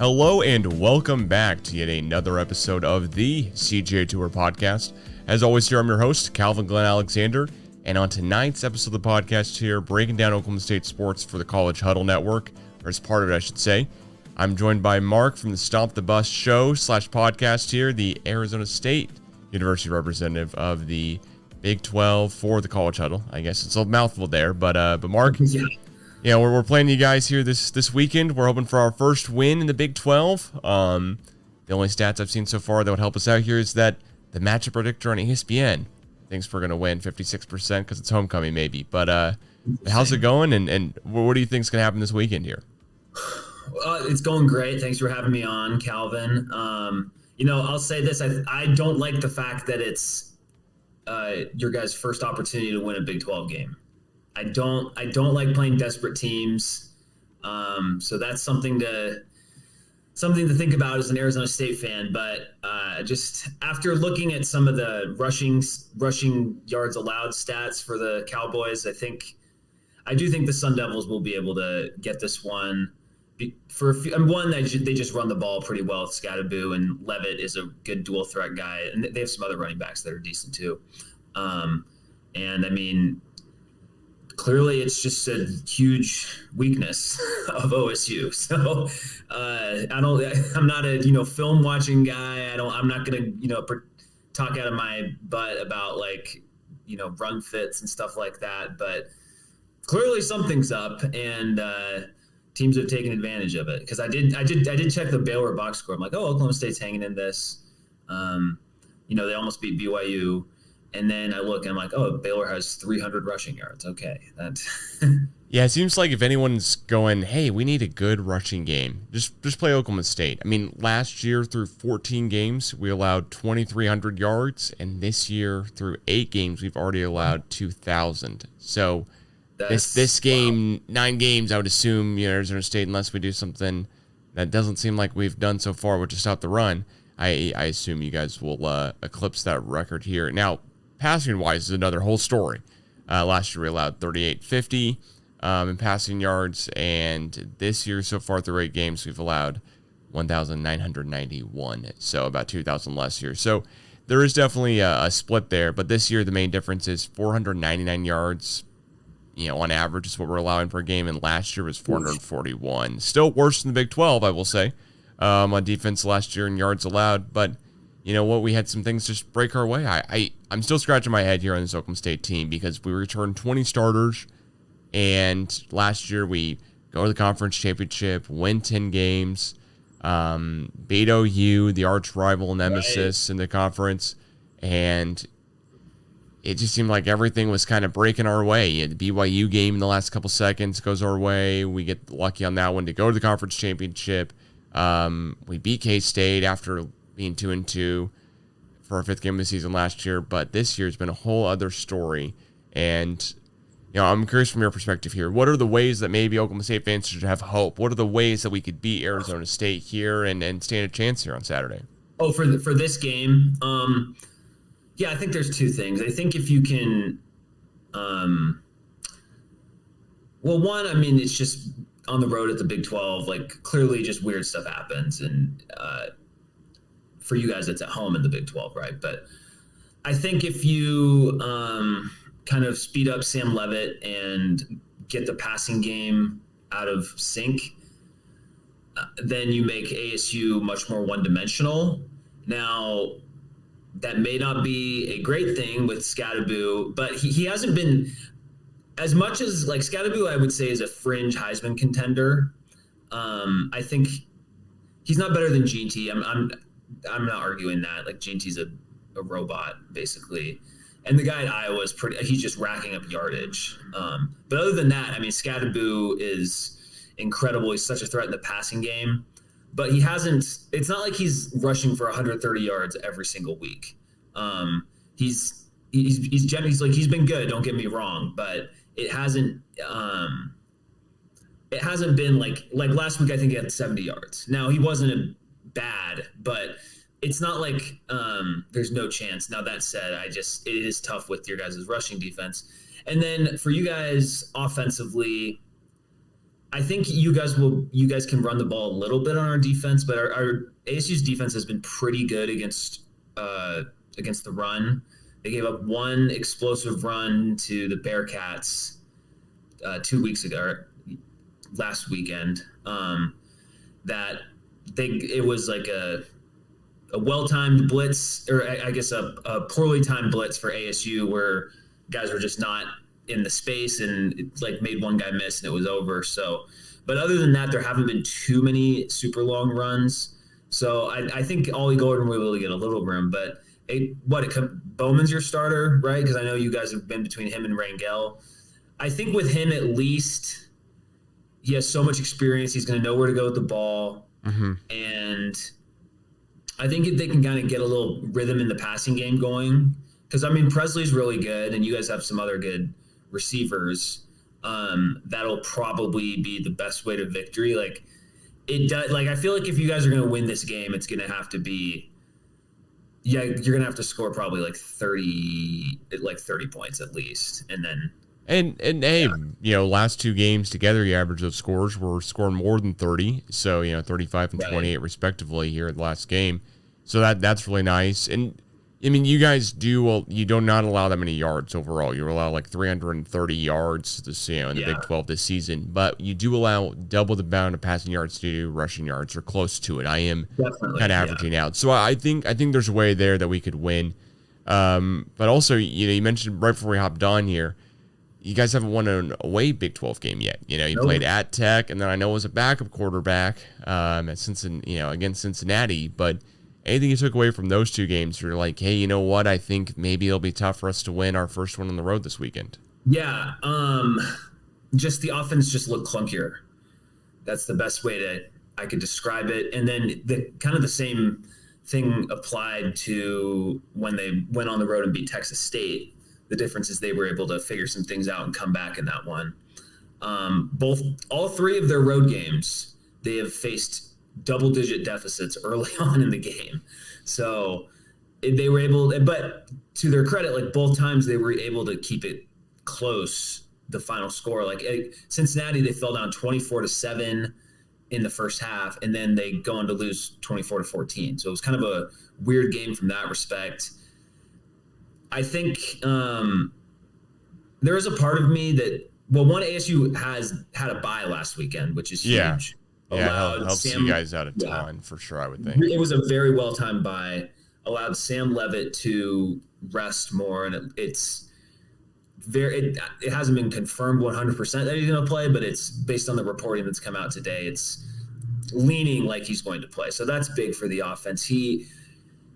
Hello and welcome back to yet another episode of the CGA Tour podcast. As always, here I'm your host, Calvin Glen Alexander, and on tonight's episode of the podcast here, breaking down Oklahoma State sports for the College Huddle Network, or as part of it, I should say, I'm joined by Mark from the Stomp the Bus show / podcast here, the Arizona State University representative of the Big 12 for the College Huddle. I guess it's a mouthful there, but Mark, yeah, we're playing you guys here this weekend. We're hoping for our first win in the Big 12. The only stats I've seen so far that would help us out here is that the matchup predictor on ESPN thinks we're going to win 56% because it's homecoming maybe. But how's it going, and what do you think is going to happen this weekend here? It's going great. Thanks for having me on, Calvin. I'll say this. I don't like the fact that it's your guys' first opportunity to win a Big 12 game. I don't like playing desperate teams. So that's something to think about as an Arizona State fan. But just after looking at some of the rushing yards allowed stats for the Cowboys, I do think the Sun Devils will be able to get this one. They just run the ball pretty well with Scatterboo, and Levitt is a good dual threat guy, and they have some other running backs that are decent too. Clearly it's just a huge weakness of OSU. So I'm not a film watching guy. I'm not gonna talk out of my butt about run fits and stuff like that. But clearly something's up, and teams have taken advantage of it, because I did check the Baylor box score. I'm like, Oklahoma State's hanging in this. They almost beat BYU, and then I look and I'm like, Baylor has 300 rushing yards. Okay, that's yeah. It seems like if anyone's going, hey, we need a good rushing game, just play Oklahoma State. I mean, last year through 14 games we allowed 2,300 yards, and this year through 8 games we've already allowed 2,000. So. This game, wow. 9 games, I would assume, Arizona State, unless we do something that doesn't seem like we've done so far, which is stop the run, I assume you guys will eclipse that record here. Now, passing-wise is another whole story. Last year we allowed 3,850 in passing yards, and this year so far through 8 games we've allowed 1,991, so about 2,000 less here. So there is definitely a split there, but this year the main difference is 499 yards. On average is what we're allowing per game, and last year was 441. Still worse than the Big 12, I will say, on defense last year in yards allowed. But you know what? We had some things just break our way. I'm still scratching my head here on this Oklahoma State team, because we returned 20 starters, and last year we go to the conference championship, win 10 games, beat OU, the arch rival nemesis in the conference, and it just seemed like everything was kind of breaking our way. The BYU game in the last couple seconds goes our way. We get lucky on that one to go to the conference championship. We beat K-State after being 2-2 for our 5th game of the season last year. But this year's been a whole other story. And, I'm curious from your perspective here. What are the ways that maybe Oklahoma State fans should have hope? What are the ways that we could beat Arizona State here and stand a chance here on Saturday? For this game, yeah, I think there's 2 things. I think if you can, one, it's just on the road at the Big 12, clearly just weird stuff happens. And for you guys, it's at home in the Big 12, right? But I think if you kind of speed up Sam Levitt and get the passing game out of sync, then you make ASU much more one-dimensional. Now, that may not be a great thing with Scatterboo, but he hasn't been as much as Scatterboo, I would say, is a fringe Heisman contender. I think he's not better than G&T. I'm not arguing that. G&T's a robot basically, and the guy at Iowa is he's just racking up yardage. But other than that, Scatterboo is incredible. He's such a threat in the passing game. But he hasn't. It's not like he's rushing for 130 yards every single week. He's been good. Don't get me wrong, but it hasn't been like last week. I think he had 70 yards. Now he wasn't bad, but it's not like there's no chance. Now that said, it is tough with your guys' rushing defense, and then for you guys offensively. I think you guys can run the ball a little bit on our defense, but our ASU's defense has been pretty good against the run. They gave up one explosive run to the Bearcats 2 weeks ago, or last weekend. It was like a well-timed blitz, or I guess a poorly timed blitz for ASU, where guys were just not in the space, and it like made one guy miss and it was over. So, but other than that, there haven't been too many super long runs. So I think Ollie Gordon will be able to get a little room, but Bowman's your starter, right? Because I know you guys have been between him and Rangel. I think with him, at least, he has so much experience. He's going to know where to go with the ball. Mm-hmm. And I think if they can kind of get a little rhythm in the passing game going, because, I mean, Presley's really good, and you guys have some other good receivers, that'll probably be the best way to victory. Like, it does. Like, I feel like if you guys are going to win this game, it's going to have to be, you're going to have to score probably like 30 points at least, and then. And hey, last two games together, the average of scores were scoring more than 30. So, 35 and 28 respectively here at the last game. So that's really nice. And I mean, you guys you do not allow that many yards overall. You allow like 330 yards in the Big 12 this season, but you do allow double the amount of passing yards to rushing yards, or close to it. I am kind of averaging out. So I think there's a way there that we could win. But also, you mentioned right before we hopped on here, you guys haven't won an away Big 12 game yet. You played at Tech, and then I know it was a backup quarterback at Cincinnati, against Cincinnati. But anything you took away from those two games, you're like, hey, you know what? I think maybe it'll be tough for us to win our first one on the road this weekend. Yeah, just the offense just looked clunkier. That's the best way I could describe it. And then the same thing applied to when they went on the road and beat Texas State. The difference is they were able to figure some things out and come back in that one. All three of their road games, they have faced double-digit deficits early on in the game. So they were able, but to their credit, like both times they were able to keep it close, the final score. Like Cincinnati, they fell down 24-7 in the first half, and then they go on to lose 24-14. So it was kind of a weird game from that respect. I think there is a part of me that, ASU has had a bye last weekend, which is huge. Yeah, helps you guys out a ton, for sure, I would think. It was a very well-timed bye, allowed Sam Levitt to rest more, and it hasn't been confirmed 100% that he's going to play, but it's based on the reporting that's come out today. It's leaning like he's going to play. So that's big for the offense.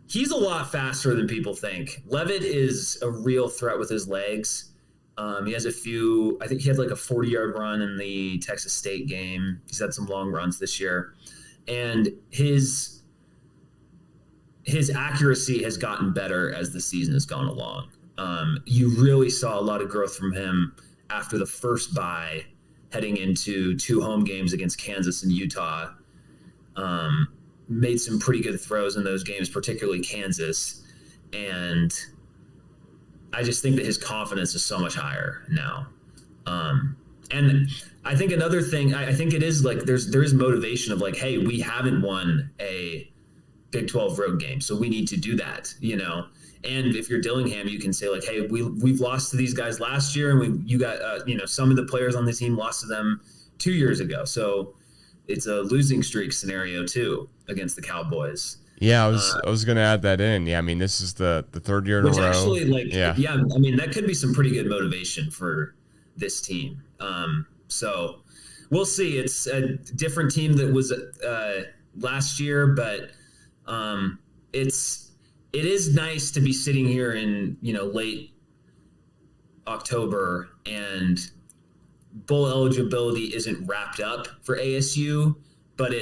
He's a lot faster than people think. Levitt is a real threat with his legs. He has I think he had like a 40-yard run in the Texas State game. He's had some long runs this year. And his accuracy has gotten better as the season has gone along. You really saw a lot of growth from him after the first bye, heading into two home games against Kansas and Utah. Made some pretty good throws in those games, particularly Kansas. And I just think that his confidence is so much higher now. And I think another thing, I think it is like there is motivation of like, hey, we haven't won a Big 12 road game, so we need to do that, And if you're Dillingham, you can say like, hey, we've lost to these guys last year, and you got some of the players on the team lost to them 2 years ago. So it's a losing streak scenario too against the Cowboys. Yeah, I was going to add that in. Yeah, I mean, this is the third year in a row. Actually, I mean, that could be some pretty good motivation for this team. So we'll see. It's a different team that was last year, but it is nice to be sitting here in late October, and bowl eligibility isn't wrapped up for ASU, but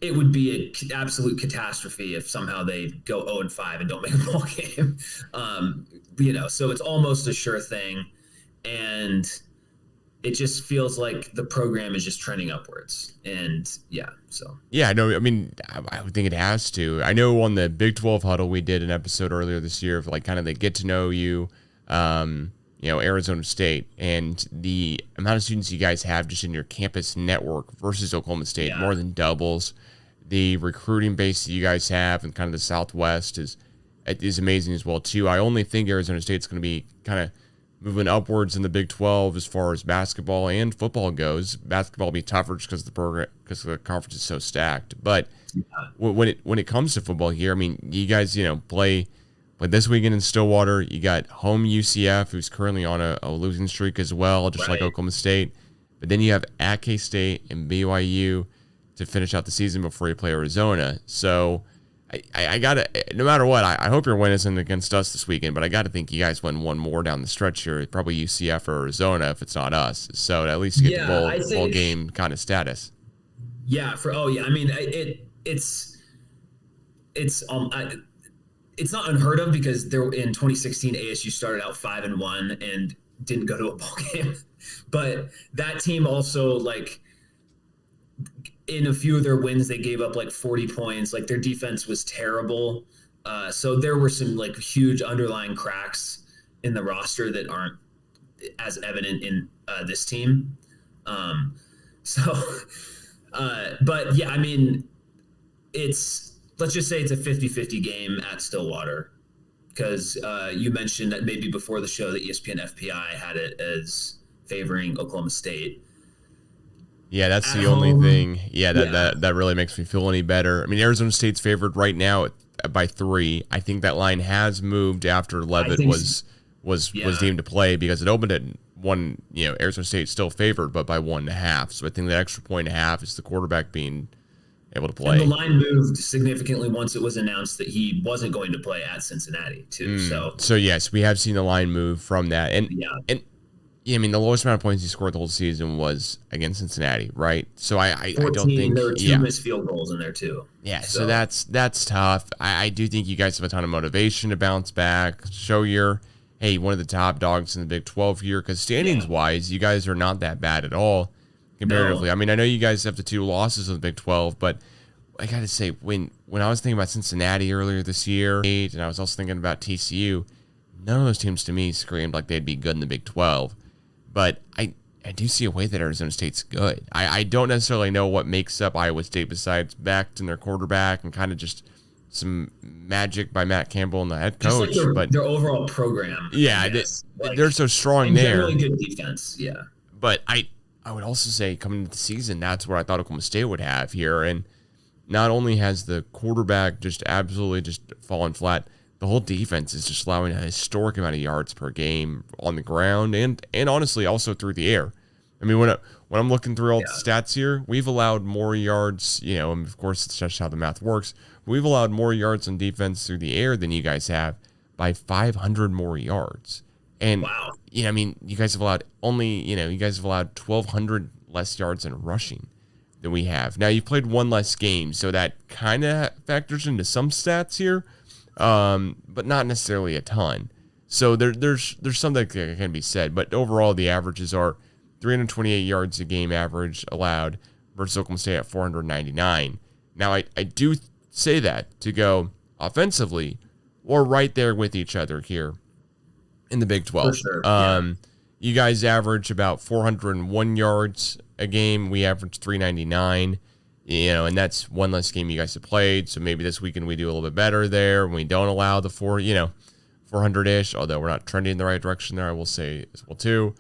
it would be an absolute catastrophe if somehow they go 0-5 and don't make a bowl game. So it's almost a sure thing, and it just feels like the program is just trending upwards. And I know. I mean, I would think it has to. I know on the Big 12 Huddle we did an episode earlier this year of like kind of the get to know you. Arizona State, and the amount of students you guys have just in your campus network versus Oklahoma State more than doubles. The recruiting base that you guys have and kind of the Southwest is amazing as well too. I only think Arizona State's going to be kind of moving upwards in the Big 12 as far as basketball and football goes. Basketball will be tougher just because the conference is so stacked. But when it comes to football here, I mean, you guys play this weekend in Stillwater. You got home UCF, who's currently on a losing streak as well, just like Oklahoma State. But then you have at K-State and BYU to finish out the season before you play Arizona. So I gotta, no matter what, I hope your win isn't against us this weekend, but I gotta think you guys win one more down the stretch here, probably UCF or Arizona if it's not us. So at least you get the bowl game kind of status. Yeah. I mean, it's not unheard of because there in 2016 ASU started out 5-1 and didn't go to a bowl game, but that team also in a few of their wins, they gave up 40 points. Their defense was terrible. So there were some huge underlying cracks in the roster that aren't as evident in this team. But yeah, I mean, let's just say it's a 50-50 game at Stillwater because you mentioned that maybe before the show that ESPN FPI had it as favoring Oklahoma State. Yeah, that's the only thing. Yeah, that really makes me feel any better. I mean, Arizona State's favored right now by 3. I think that line has moved after Levitt was deemed to play because it opened at 1. Arizona State still favored, but by 1.5. So I think the extra 1.5 is the quarterback being able to play. And the line moved significantly once it was announced that he wasn't going to play at Cincinnati too. So yes, we have seen the line move from that, and I mean, the lowest amount of points he scored the whole season was against Cincinnati, right? So I don't think there were 2 missed field goals in there too. Yeah, so that's tough. I do think you guys have a ton of motivation to bounce back, show you're one of the top dogs in the Big 12 here, because standings wise, you guys are not that bad at all comparatively. No. I mean, I know you guys have the 2 losses in the Big 12, but I got to say, when I was thinking about Cincinnati earlier this year, and I was also thinking about TCU, none of those teams to me screamed like they'd be good in the Big 12. But I do see a way that Arizona State's good. I don't necessarily know what makes up Iowa State besides Becht and their quarterback and kind of just some magic by Matt Campbell and the head coach. But their overall program. Yeah, they're so strong there. Generally good defense, yeah. But I would also say coming into the season, that's where I thought Oklahoma State would have here. And not only has the quarterback just absolutely just fallen flat, the whole defense is just allowing a historic amount of yards per game on the ground and honestly also through the air. I mean, when I'm looking through all the stats here, we've allowed more yards, and of course it's just how the math works. We've allowed more yards on defense through the air than you guys have by 500 more yards. And I mean, you guys have allowed 1,200 less yards in rushing than we have. Now you've played 1 less game, so that kind of factors into some stats here. But not necessarily a ton. So there's something that can be said. But overall, the averages are 328 yards a game average allowed versus Oklahoma State at 499. Now, I do say that to go offensively, we're right there with each other here in the Big 12. For sure. You guys average about 401 yards a game. We average 399. And that's 1 less game you guys have played. So maybe this weekend we do a little bit better there. We don't allow the 400-ish, although we're not trending in the right direction there, I will say as well too.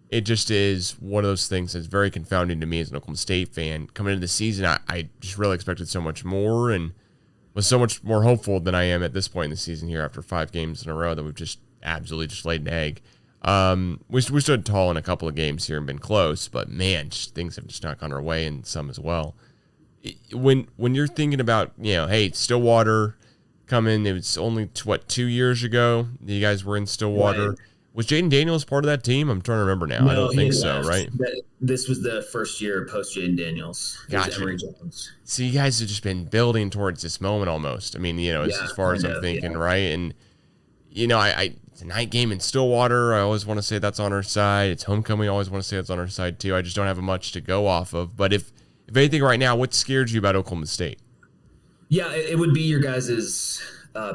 It just is one of those things that's very confounding to me as an Oklahoma State fan. Coming into the season, I just really expected so much more and was so much more hopeful than I am at this point in the season here after 5 games in a row that we've just absolutely just laid an egg. We stood tall in a couple of games here and been close, but man, things have just not gone our way and some as well. When you're thinking about, hey, Stillwater coming, it was only 2 years ago you guys were in Stillwater. Right. Was Jaden Daniels part of that team? I'm trying to remember now. No, I don't think so, right? This was the first year post Jaden Daniels. Gotcha. Emory Jones. So you guys have just been building towards this moment almost. I mean, as far as I'm thinking, right? And, it's a night game in Stillwater. I always want to say that's on our side. It's homecoming. I always want to say that's on our side too. I just don't have much to go off of. But if anything right now, what scared you about Oklahoma State? Yeah, it would be your guys'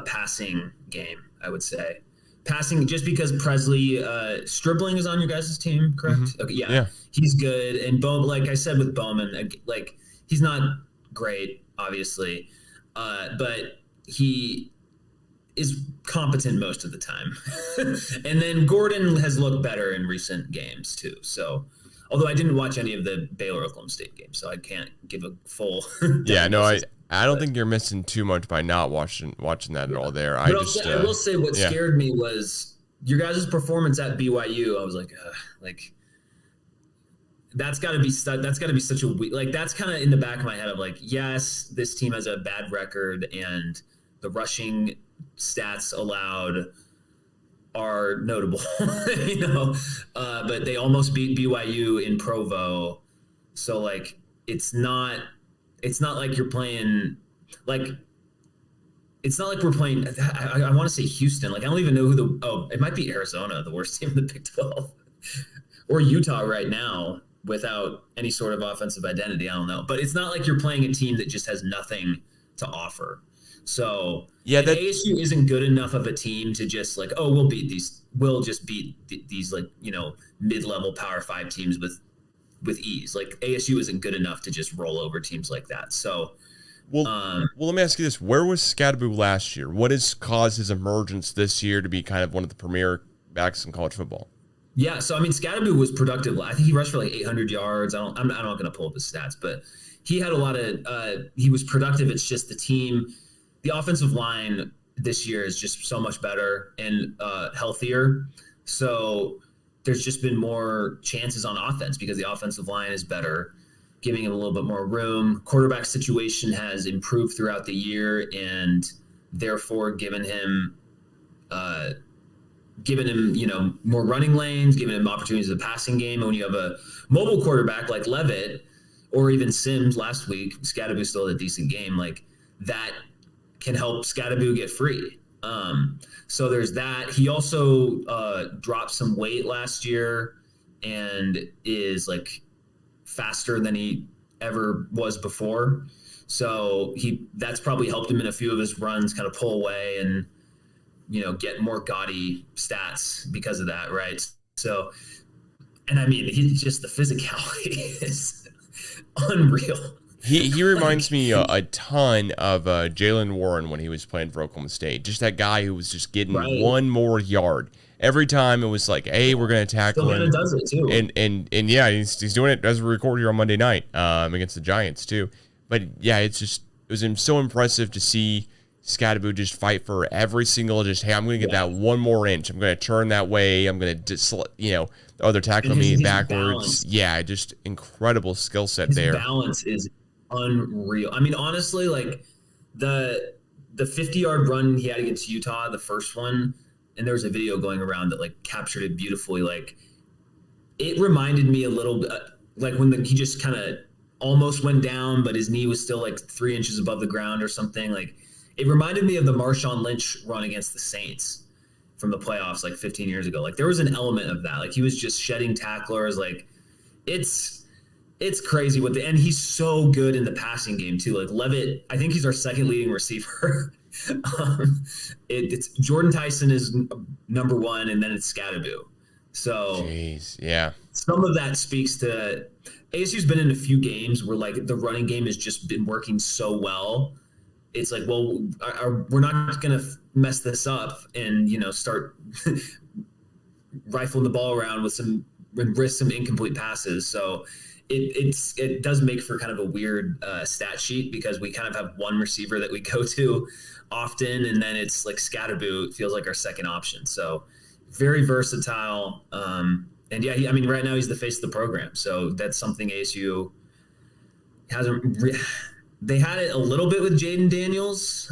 passing game, I would say. passing, just because Presley, Stribling is on your guys' team, correct? Mm-hmm. Okay, yeah, he's good. And Bowman, like I said with Bowman, like he's not great, obviously, but he is competent most of the time. And then Gordon has looked better in recent games too. So, although I didn't watch any of the Baylor Oklahoma State games, so I can't give a full. Yeah, no, I don't think you're missing too much by not watching that at all there. I will say what scared me was your guys' performance at BYU. I was like that's got to be such a like that's kind of in the back of my head of like, yes, this team has a bad record and the rushing stats allowed are notable, but they almost beat BYU in Provo. So like, it's not like you're playing, like, it's not like we're playing, I want to say Houston. Like, I don't even know who it might be Arizona, the worst team in the Big 12, or Utah right now without any sort of offensive identity. I don't know, but it's not like you're playing a team that just has nothing to offer. So yeah, ASU isn't good enough of a team to just like, oh, we'll just beat these like, mid-level Power 5 teams with ease. Like ASU isn't good enough to just roll over teams like that. So, well, let me ask you this: where was Scadaboo last year? What has caused his emergence this year to be kind of one of the premier backs in college football? Yeah, so I mean, Scadaboo was productive. I think he rushed for like 800 yards. I'm not going to pull up his stats, but he had a lot of. He was productive. It's just the offensive line this year is just so much better and healthier. So there's just been more chances on offense because the offensive line is better, giving him a little bit more room. Quarterback situation has improved throughout the year and therefore given him more running lanes, giving him opportunities in the passing game. And when you have a mobile quarterback like Levitt or even Sims last week, Scadaboo still had a decent game, like that can help Scadaboo get free. So there's that. He also dropped some weight last year and is like faster than he ever was before. So that's probably helped him in a few of his runs kind of pull away and, get more gaudy stats because of that. Right. So, and I mean, he's just the physicality is unreal. He reminds me a ton of Jalen Warren when he was playing for Oklahoma State. Just that guy who was just getting one more yard. Every time it was like, hey, we're going to tackle him. Does it too. And yeah, he's doing it as we record here on Monday night against the Giants too. But yeah, it was so impressive to see Scadaboo just fight for every single, hey, I'm going to get that one more inch. I'm going to turn that way. I'm going to, they're tackling me backwards. Balanced. Yeah, just incredible skill set there. Balance is unreal. I mean, honestly, like the 50-yard run he had against Utah, the first one, and there was a video going around that like captured it beautifully. Like it reminded me a little bit like when he just kind of almost went down, but his knee was still like 3 inches above the ground or something. Like it reminded me of the Marshawn Lynch run against the Saints from the playoffs like 15 years ago. Like there was an element of that. Like he was just shedding tacklers. Like it's crazy and he's so good in the passing game too. Like Levitt, I think he's our second leading receiver. It's Jordan Tyson is number one, and then it's Scadaboo. So, jeez, yeah. Some of that speaks to ASU's been in a few games where like the running game has just been working so well. It's like, well, we're not going to mess this up and start rifling the ball around and risk some incomplete passes. So. It does make for kind of a weird stat sheet because we kind of have one receiver that we go to often, and then it's like Scadaboo feels like our second option. So very versatile. And yeah, right now he's the face of the program. So that's something ASU hasn't. They had it a little bit with Jaden Daniels,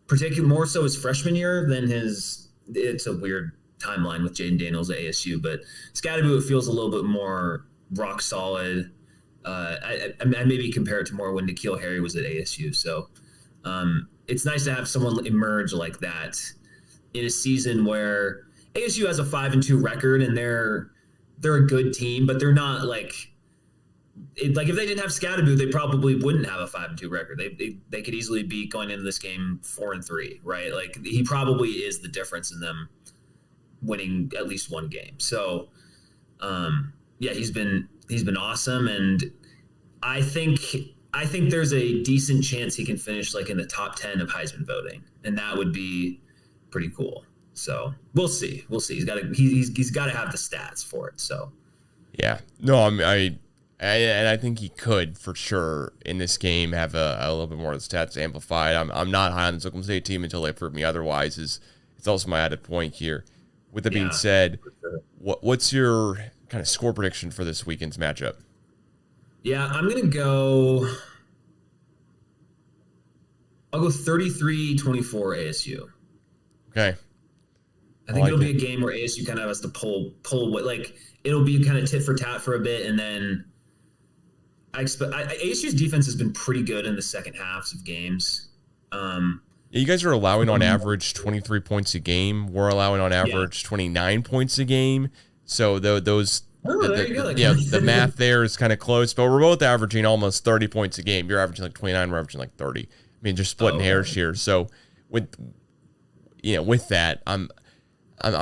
particularly more so his freshman year than his. It's a weird timeline with Jaden Daniels at ASU, but Scadaboo, it feels a little bit more rock solid. I maybe compare it to more when N'Keal Harry was at ASU. So it's nice to have someone emerge like that in a season where ASU has a 5-2 record and they're a good team, but they're not like like if they didn't have Scadaboo, they probably wouldn't have a 5-2 record. They could easily be going into this game 4-3, right? Like he probably is the difference in them winning at least one game. So, yeah, he's been awesome, and I think there's a decent chance he can finish like in the top 10 of Heisman voting, and that would be pretty cool. So we'll see. He's got to have the stats for it. So yeah, no, I think he could for sure in this game have a little bit more of the stats amplified. I'm not high on this Oklahoma State team until they prove me otherwise. It's also my added point here. With that being said, what's your kind of score prediction for this weekend's matchup? Yeah, I'm gonna go. I'll go 33-24 ASU. Okay. I think it'll be a game where ASU kind of has to pull away. Like it'll be kind of tit for tat for a bit, and then I expect ASU's defense has been pretty good in the second halves of games. You guys are allowing on average 23 points a game. We're allowing on average 29 points a game. So those. The math there is kind of close, but we're both averaging almost 30 points a game. You're averaging like 29, we're averaging like 30. I mean, just splitting hairs here. So with that, I'm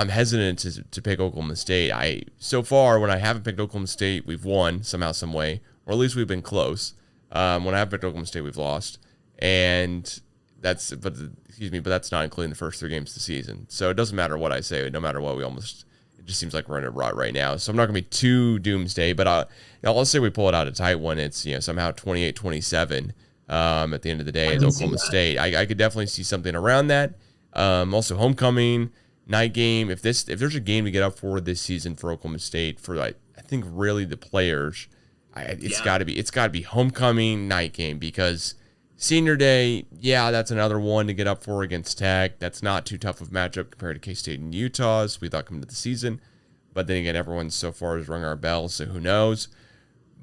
hesitant to pick Oklahoma State. So far when I haven't picked Oklahoma State, we've won somehow, some way, or at least we've been close. When I have picked Oklahoma State, we've lost, and but that's not including the first 3 games of the season. So it doesn't matter what I say. No matter what, it just seems like we're in a rut right now. So I'm not going to be too doomsday, but let's say we pull it out a tight one. It's somehow 28-27 at the end of the day as Oklahoma State. I could definitely see something around that. Also, homecoming, night game. If there's a game to get up for this season for Oklahoma State, for I think really the players, it's got to be homecoming night game, because senior day, that's another one to get up for against Tech. That's not too tough of a matchup compared to K-State and Utah, as we thought coming into the season. But then again, everyone so far has rung our bell, so who knows?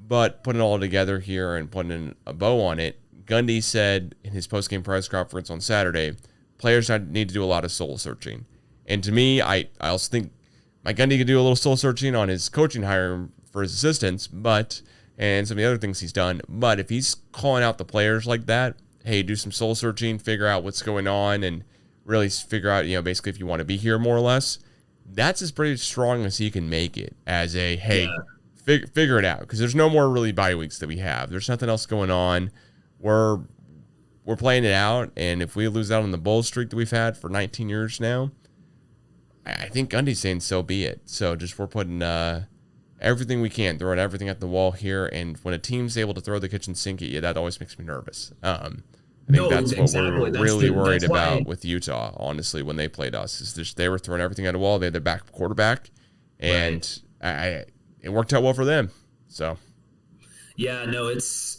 But putting it all together here and putting a bow on it, Gundy said in his post-game press conference on Saturday, players need to do a lot of soul searching. And to me, I also think Mike Gundy could do a little soul searching on his coaching hire for his assistants, and some of the other things he's done. But if he's calling out the players like that, hey, do some soul searching, figure out what's going on, and really figure out, basically if you want to be here more or less, that's as pretty strong as he can make it as a, hey, figure it out. Because there's no more really bye weeks that we have. There's nothing else going on. We're playing it out, and if we lose out on the bowl streak that we've had for 19 years now, I think Gundy's saying so be it. So we're putting everything we can, throwing everything at the wall here. And when a team's able to throw the kitchen sink at you, that always makes me nervous. I think that's what we're really worried about with Utah, honestly, when they played us. Is just they were throwing everything at the wall. They had their back quarterback, and it worked out well for them. So, yeah, no, it's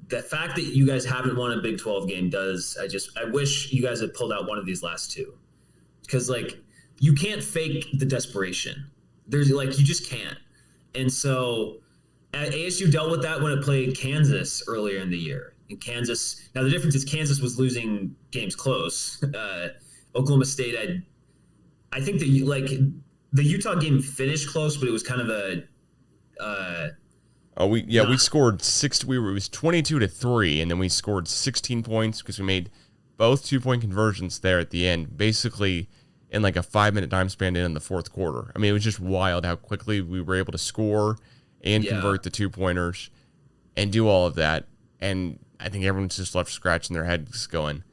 the fact that you guys haven't won a Big 12 game I wish you guys had pulled out one of these last 2, because you can't fake the desperation. You just can't. And so ASU dealt with that when it played Kansas earlier in the year. In Kansas, now the difference is Kansas was losing games close. Oklahoma State, I think the Utah game finished close, but it was kind of we scored 6. It was 22-3, and then we scored 16 points because we made both 2-point conversions there at the end, basically in like a 5-minute time span in the fourth quarter. I mean, it was just wild how quickly we were able to score and convert the 2-pointers and do all of that. And I think everyone's just left scratching their heads going,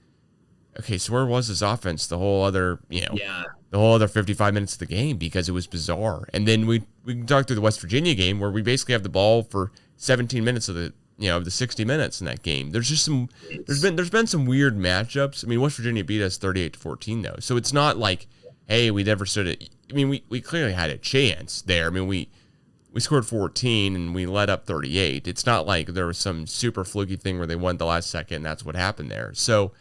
okay, so where was this offense the whole other, the whole other 55 minutes of the game? Because it was bizarre. And then we can talk through the West Virginia game where we basically have the ball for 17 minutes of the 60 minutes in that game. There's just there's been some weird matchups. I mean, West Virginia beat us 38-14 though. So it's not like, hey, we never stood it. I mean, we clearly had a chance there. I mean, we scored 14 and we let up 38. It's not like there was some super fluky thing where they won the last second and that's what happened there. So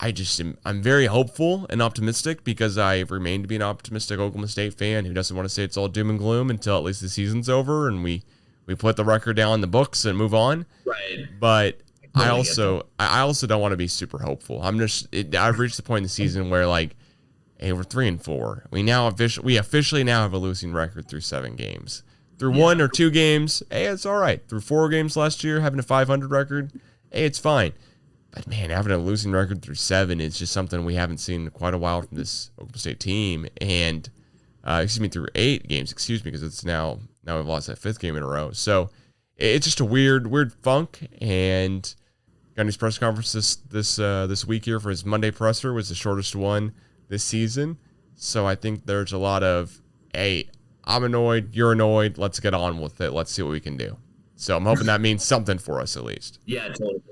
I'm very hopeful and optimistic because I remain to be an optimistic Oklahoma State fan who doesn't want to say it's all doom and gloom until at least the season's over and we put the record down in the books and move on. Right. But I also don't want to be super hopeful. I've reached the point in the season where hey, we're 3-4. We officially now have a losing record through 7 games. Through 1 or 2 games, hey, it's all right. Through 4 games last year, having a 500 record, hey, it's fine. But, man, having a losing record through 7 is just something we haven't seen in quite a while from this Oklahoma State team. And, through 8 games, because it's now we've lost that 5th game in a row. So it's just a weird funk. And Gundy's press conference this week here for his Monday presser was the shortest one this season. So I think there's a lot of, hey, I'm annoyed, you're annoyed, let's get on with it. Let's see what we can do. So I'm hoping that means something for us at least. Yeah, totally.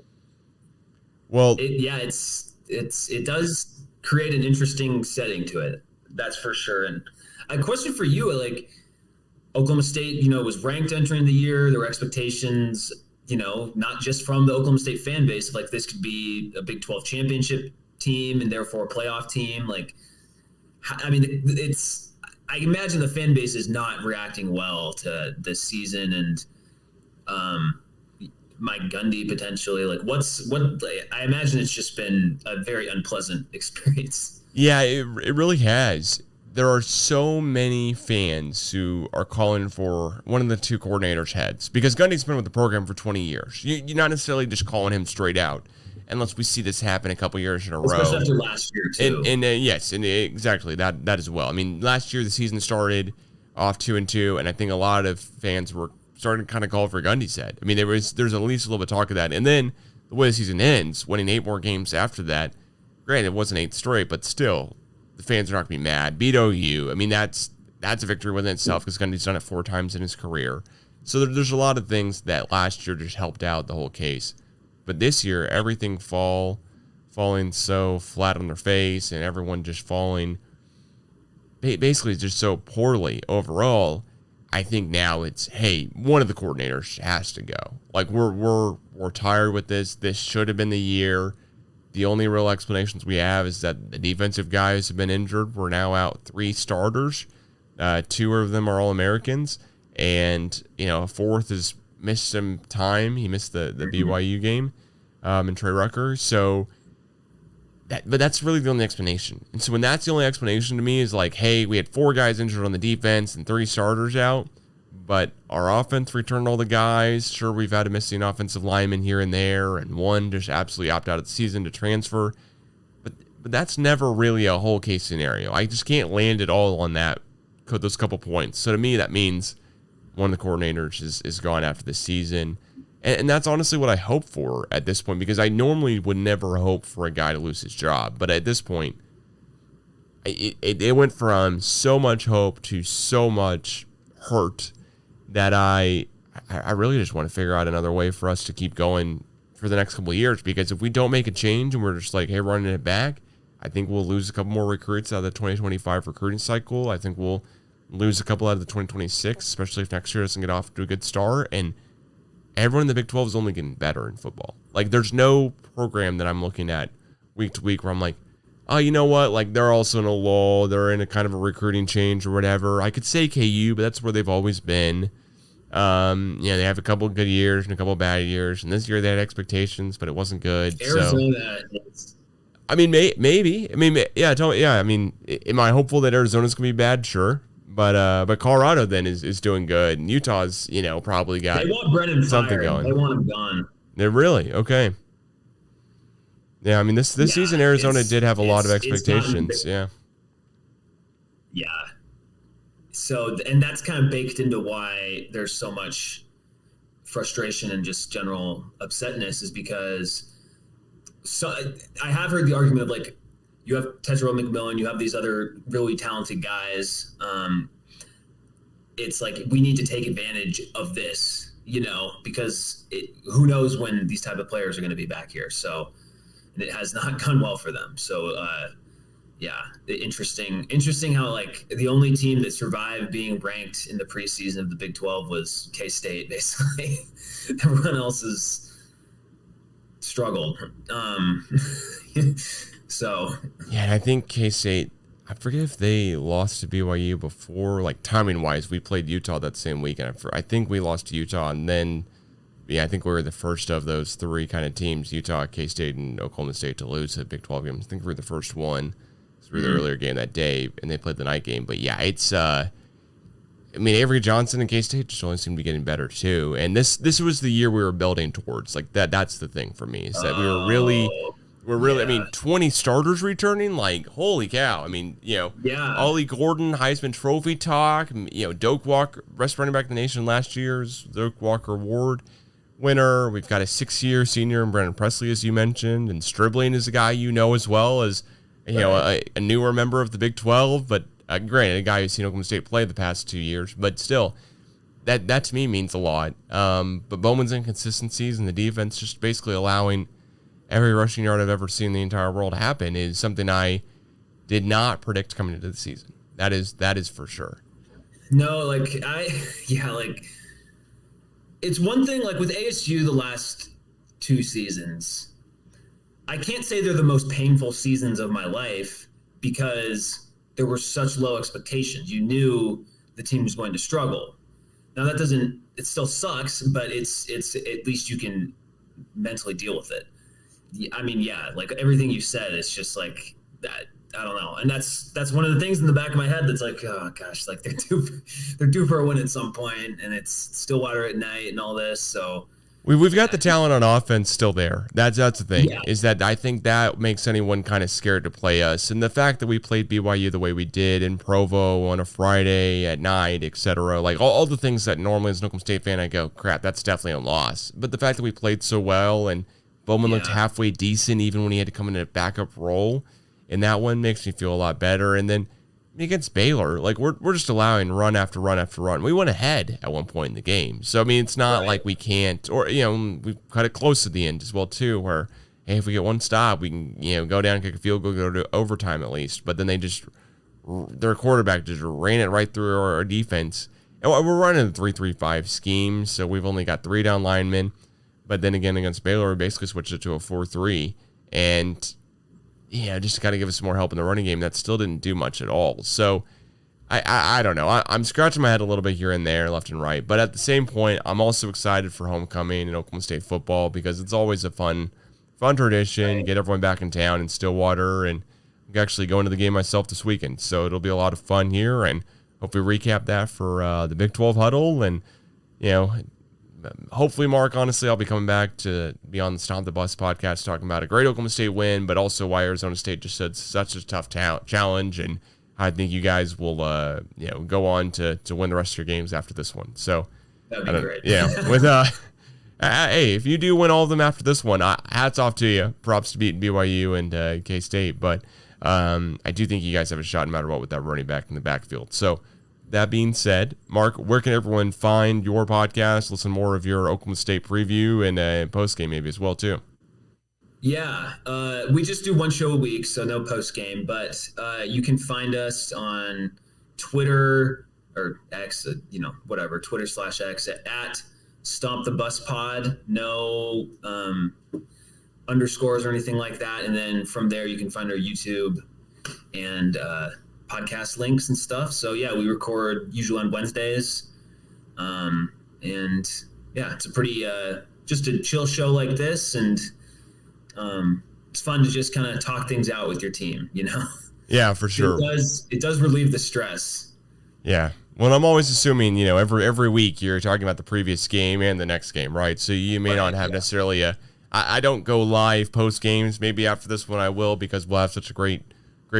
Well, it does create an interesting setting to it. That's for sure. And a question for you, like Oklahoma State, was ranked entering the year. There were expectations, not just from the Oklahoma State fan base, like this could be a Big 12 championship team and therefore a playoff team. Like, I mean, I imagine the fan base is not reacting well to this season and Mike Gundy potentially. Like, I imagine it's just been a very unpleasant experience. Yeah, it really has. There are so many fans who are calling for one of the 2 coordinators' heads because Gundy's been with the program for 20 years. You're not necessarily just calling him straight out unless we see this happen a couple years in a row. Especially after last year, too. Yes, exactly, that as well. I mean, last year the season started off 2-2, and I think a lot of fans were starting to kind of call for Gundy's head. I mean, there's at least a little bit of talk of that. And then the way the season ends, winning 8 more games after that, granted, it wasn't 8 straight, but still, the fans are not going to be mad. Beat OU. I mean, that's a victory within itself because Gundy's done it 4 times in his career. So there's a lot of things that last year just helped out the whole case. But this year, everything falling so flat on their face and everyone just falling basically just so poorly overall. I think now it's, hey, one of the coordinators has to go. Like, we're tired with this. This should have been the year. The only real explanations we have is that the defensive guys have been injured. We're now out 3 starters. 2 of them are All-Americans. And, a 4th has missed some time. He missed the BYU game and Trey Rucker. So, but that's really the only explanation. And so when that's the only explanation to me is like, hey, we had 4 guys injured on the defense and 3 starters out. But our offense returned all the guys. Sure, we've had a missing offensive lineman here and there, and 1 just absolutely opt out of the season to transfer. But that's never really a whole case scenario. I just can't land it all on those couple points. So to me, that means one of the coordinators is gone after the season. And that's honestly what I hope for at this point, because I normally would never hope for a guy to lose his job. But at this point, it went from so much hope to so much hurt that I really just want to figure out another way for us to keep going for the next couple of years. Because if we don't make a change and we're just like, hey, running it back, I think we'll lose a couple more recruits out of the 2025 recruiting cycle. I think we'll lose a couple out of the 2026, especially if next year doesn't get off to a good start. And everyone in the Big 12 is only getting better in football. Like, there's no program that I'm looking at week to week where I'm like, oh, you know what? Like, they're also in a lull. They're in a kind of a recruiting change or whatever. I could say KU, but that's where they've always been. They have a couple of good years and a couple of bad years. And this year they had expectations, but it wasn't good. Arizona. I mean, maybe. I mean, yeah. I mean, am I hopeful that Arizona's going to be bad? Sure. But Colorado then is doing good. And Utah's, probably got they want Brennan something fired. going. They want him gone. They're really? Okay. Yeah, I mean, this season Arizona did have a lot of expectations. Yeah. Yeah. So, and that's kind of baked into why there's so much frustration and just general upsetness is because I have heard the argument of like, you have Tetro McMillan, you have these other really talented guys. It's like, we need to take advantage of this, because who knows when these type of players are going to be back here. So, and it has not gone well for them. So, interesting how like the only team that survived being ranked in the preseason of the Big 12 was K-State, basically. Everyone else has struggled. So yeah, I think K-State, I forget if they lost to BYU before, like timing wise, we played Utah that same week, and I think we lost to Utah, and then I think we were the first of those 3 kind of teams, Utah, K-State, and Oklahoma State, to lose a Big 12 game. I think we were the first one through the earlier game that day, and they played the night game. But yeah, it's I mean, Avery Johnson and K-State just only seem to be getting better too. And this was the year we were building towards. Like that's the thing for me, is that we're really, I mean, 20 starters returning, like, holy cow. I mean, Ollie Gordon, Heisman Trophy talk, Doak Walker, best running back in the nation last year's Doak Walker Award winner. We've got a 6-year senior in Brandon Presley, as you mentioned, and Stribling is a guy as well as, a newer member of the Big 12, but granted, a guy who's seen Oklahoma State play the past 2 years, but still, that to me means a lot. But Bowman's inconsistencies in the defense, just basically allowing every rushing yard I've ever seen in the entire world happen, is something I did not predict coming into the season. That is for sure. No, it's one thing, like with ASU the last 2 seasons, I can't say they're the most painful seasons of my life because there were such low expectations. You knew the team was going to struggle. Now it still sucks, but it's at least you can mentally deal with it. I mean, like everything you said, it's just like that. I don't know. And that's one of the things in the back of my head that's like, oh gosh, like they're due for a win at some point, and it's Stillwater at night and all this. So we've got the talent on offense still there. That's the thing, is that I think that makes anyone kind of scared to play us. And the fact that we played BYU the way we did in Provo on a Friday at night, etc., like all the things that normally as an Oklahoma State fan I go, crap, that's definitely a loss. But the fact that we played so well and Bowman looked halfway decent even when he had to come in a backup role, and that one makes me feel a lot better. And then against Baylor, like we're just allowing run after run after run. We went ahead at one point in the game, so I mean it's not like we can't, or we cut it close at the end as well too, where hey, if we get one stop, we can go down, kick a field goal, go to overtime at least. But then their quarterback just ran it right through our defense, and we're running a 3-3-5 scheme, so we've only got 3 down linemen. But then again, against Baylor, we basically switched it to a 4-3. And, just to kind of give us some more help in the running game, that still didn't do much at all. So, I don't know. I'm scratching my head a little bit here and there, left and right. But at the same point, I'm also excited for homecoming in Oklahoma State football because it's always a fun tradition. Get everyone back in town in Stillwater. And I'm actually going to the game myself this weekend. So, it'll be a lot of fun here. And hopefully recap that for the Big 12 Huddle. And, hopefully, Mark, honestly, I'll be coming back to be on the Stomp the Bus podcast talking about a great Oklahoma State win, but also why Arizona State just had such a tough challenge, and I think you guys will go on to win the rest of your games after this one. So that'd be great. Yeah, with hey, if you do win all of them after this one, hats off to you. Props to beating BYU and K-State, but I do think you guys have a shot no matter what with that running back in the backfield. So that being said, Mark, where can everyone find your podcast, listen more of your Oklahoma State preview and post-game maybe as well, too? Yeah, we just do one show a week, so no post-game, but you can find us on Twitter or X, whatever, Twitter/X at Stomp the Bus Pod. No underscores or anything like that. And then from there, you can find our YouTube and podcast links and stuff. So yeah, we record usually on Wednesdays. And yeah, it's a pretty, just a chill show like this. And it's fun to just kind of talk things out with your team, Yeah, for sure. It does relieve the stress. Yeah. Well, I'm always assuming, every week you're talking about the previous game and the next game, right? So you may not have necessarily I don't go live post games. Maybe after this one I will, because we'll have such a great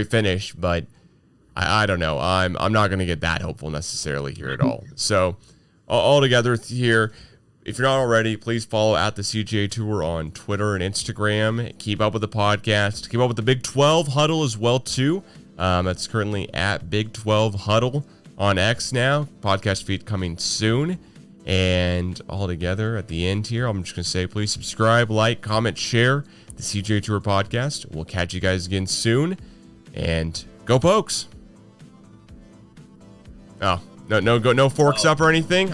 finish, but I don't know. I'm not going to get that hopeful necessarily here at all. So all together here, if you're not already, please follow at the CGA Tour on Twitter and Instagram. Keep up with the podcast. Keep up with the Big 12 Huddle as well, too. That's currently at Big 12 Huddle on X now. Podcast feed coming soon. And all together at the end here, I'm just going to say please subscribe, like, comment, share the CGA Tour podcast. We'll catch you guys again soon. And go Pokes! Oh, no forks up or anything?